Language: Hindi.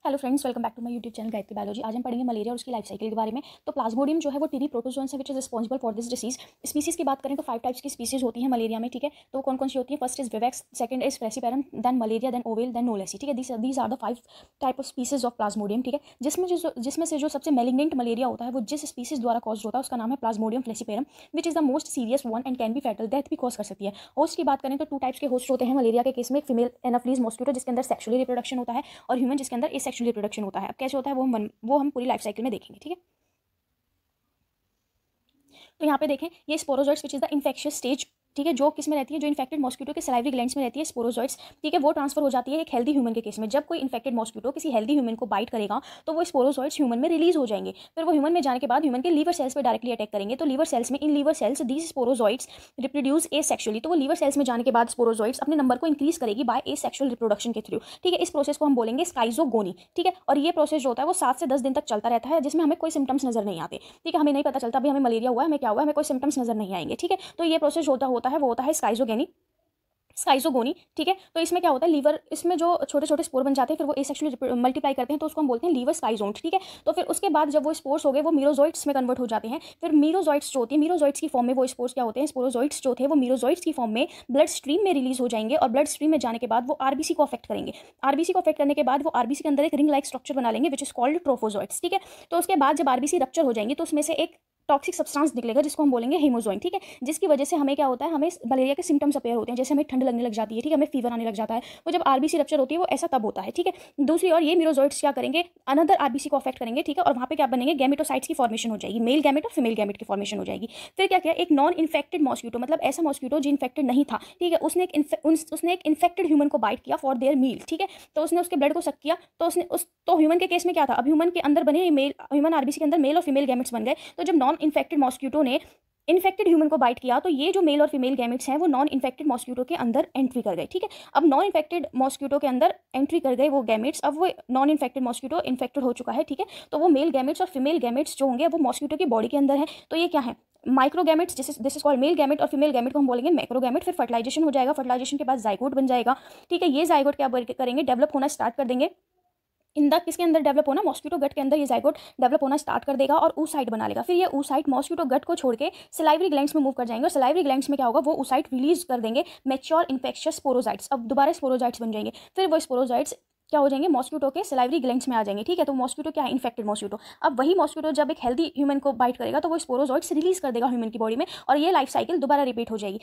Hello friends, welcome back to my YouTube channel Gayatri biology. आज हम पढ़ेंगे मलेरिया और उसकी लाइफ साइकिल के बारे में। तो प्लाज्मोडियम जो है वो टीबी प्रोटोजोन है which is responsible for this disease. Species की बात करें तो 5 टाइप्स की स्पीसीज होती हैं मलेरिया में, ठीक है। तो कौन कौन सी होती है? First is vivax, second is falciparum, then malaria, then ovale, then knowlesi, ठीक है। These are the 5 type of species of plasmodium, ठीक है। जिसमें से जो सबसे मेलिग्नेंट मलेरिया होता है वो जिस स्पीसीज द्वारा कॉज होता है उसका नाम है plasmodium falciparum, which is the most serious one and can be fatal, death भी कॉज कर सकती है। होस्ट की बात करें तो 2 टाइप्स के होस्ट होते हैं मलेरिया के केस में। फीमेल एनाफ्लीज मॉस्किटो जिसके अंदर सेक्सुअली रिप्रोडक्शन होता है, और ह्यूमन जिसके अंदर एसेक्सुअली रिप्रोडक्शन होता है। अब कैसे होता है वो हम पूरी लाइफ साइकिल में देखेंगे, ठीक है। तो यहाँ पे देखें, ये sporozoites which is the infectious stage, ठीक है, जो किस में रहती है, जो इन्फेक्टेड मॉस्किटो के सलाइवरी ग्लैंड्स में रहती है, स्पोरोजोइट्स, ठीक है। वो ट्रांसफर हो जाती है एक हेल्दी ह्यूमन के केस में। जब कोई इन्फेक्टेड मॉस्किटो किसी हेल्दी ह्यूमन को बाइट करेगा तो वो स्पोरोजोइट्स ह्यूमन में रिलीज हो जाएंगे। फिर वो ह्यूमन में जाने के बाद ह्यूमन के लीवर सेल्स पे डायरेक्टली अटैक करेंगे। तो लीवर सेल्स में, in liver cells these sporozoites reproduce asexually. तो वो लीवर सेल्स में जाने के बाद स्पोरोजोइट्स अपने नंबर को इंक्रीज करेगी बाय एसेक्सुअल रिप्रोडक्शन के थ्रू, ठीक है। इस प्रोसेस को हम बोलेंगे स्काइजोगोनी, ठीक है। और ये प्रोसेस जो होता है वो 7 से 10 दिन तक चलता रहता है, जिसमें हमें कोई सिम्टम्स नजर नहीं आते, ठीक है। हमें नहीं पता चलता भी हमें मलेरिया हुआ है, हमें क्या हुआ है, हमें कोई सिम्टम्स नजर नहीं आएंगे, ठीक है। तो ये प्रोसेस होता है वो होता है स्काइजोगोनी, ठीक है। तो इसमें क्या होता है, लीवर, इसमें जो छोटे छोटे स्पोर बन जाते हैं, फिर वो एसेक्सुअली मल्टीप्लाई करते हैं, तो उसको हम बोलते हैं लीवर स्काइजोन्ट, ठीक है। तो फिर उसके बाद जब वो स्पोर्स हो गए वो मीरोजोइट्स में कन्वर्ट हो जाते हैं। फिर मीरोजोइट्स जो होती है, मीरोजोइट्स की फॉर्म में वो स्पोर्स क्या होते हैं, स्पोरोजोइट्स जो थे वो मीरोजोइट्स की फॉर्म में ब्लड स्ट्रीम में रिलीज हो जाएंगे, और ब्लड स्ट्रीम में जाने के बाद वो आरबीसी को अफेक्ट करेंगे। आरबीसी को अफेक्ट करने के बाद वो आरबीसी के अंदर एक रिंग लाइक स्ट्रक्चर बना लेंगे विच इज कॉल्ड ट्रोफोजोइट्स, ठीक है। तो उसके बाद जब आरबीसी रप्चर हो जाएंगे तो उसमें से एक टॉक्सिक सब्सटेंस निकलेगा जिसको हम बोलेंगे हेमोजोइन, ठीक है। जिसकी वजह से हमें क्या होता है, हमें मलेरिया के सिम्टम्स अपेयर होते हैं, जैसे हमें ठंड लगने लग जाती है, ठीक है, हमें फीवर आने लग जाता है। वो जब आरबीसी रप्चर होती है वो ऐसा तब होता है, ठीक है। दूसरी ओर ये मीरोजोइट्स क्या करेंगे, अनदर आरबीसी को अफेक्ट करेंगे, ठीक है। और वहाँ पे क्या बनेंगे, गैमेटोसाइट्स की फॉर्मेशन हो जाएगी, मेल गैमेट और फीमेल गैमेट की फॉर्मेशन हो जाएगी। फिर क्या किया, एक नॉन इन्फेक्टेड मॉस्किटो, मतलब ऐसा मॉस्किटो जो इन्फेक्टेड नहीं था, ठीक है, उसने एक इन्फेक्टेड ह्यूमन को बाइट किया फॉर देयर मील, ठीक है। तो उसने उसके ब्लड को सक किया, तो उसने तो ह्यूमन के केस में क्या था, अब ह्यूमन के अंदर बने मेल, ह्यूमन आरबीसी के अंदर मेल और फीमेल गैमेट्स बन गए। तो जब नॉन इन्फेक्टेड मॉस्किटो ने इन्फेक्टेड ह्यूमन को बाइट किया तो ये जो मेल और फीमेल गैमेट्स हैं वो नॉन इन्फेक्टेड मॉस्किटो के अंदर एंट्री कर गए, ठीक है। अब नॉन इन्फेक्टेड मॉस्किटो के अंदर एंट्री कर गए वो गैमेट्स, अब वो नॉन इन्फेक्टेड मॉस्किटो इन्फेक्टेड हो चुका है, ठीक है। तो वो मेल गैमेट्स और फीमेल गैमेट्स जो होंगे वो मॉस्किटो की बॉडी के अंदर है। तो ये क्या है, microgametes, this is called male gamete, और फीमेल गैमेट को हम बोलेंगे मैक्रोगैमेट। फिर फर्टिलाइजेशन हो जाएगा, फर्टिलाइजेशन के बाद जाइगोट बन जाएगा, ठीक है। ये जाइगोट क्या करेंगे, डेवलप होना स्टार्ट कर देंगे। किसके अंदर डेवलप होना, मॉस्किटो गट के अंदर ये जाइगोट डेवलप होना स्टार्ट कर देगा और oocyte बना लेगा। फिर ये oocyte मॉस्किटो गट को छोड़ के सलाइवरी ग्लैंड्स में मूव कर जाएंगे, और सलाइवरी ग्लैंड्स में क्या होगा, वो oocyte रिलीज कर देंगे मैच्योर इन्फेक्शियस स्पोरोजाइट्स। अब दोबारा स्पोरोजाइट्स बन जाएंगे। फिर वो स्पोरोजाइट्स क्या हो जाएंगे, मॉस्किटो के सलाइवरी ग्लैंड्स में आ जाएंगे, ठीक है। तो मॉस्किटो क्या है, इन्फेक्टेड मॉस्किटो। अब वही मॉस्किटो जब एक हेल्दी ह्यूमन को बाइट करेगा तो वो स्पोरोजोइट्स रिलीज कर देगा ह्यूमन की बॉडी में, और ये लाइफ साइकिल दोबारा रिपीट हो जाएगी।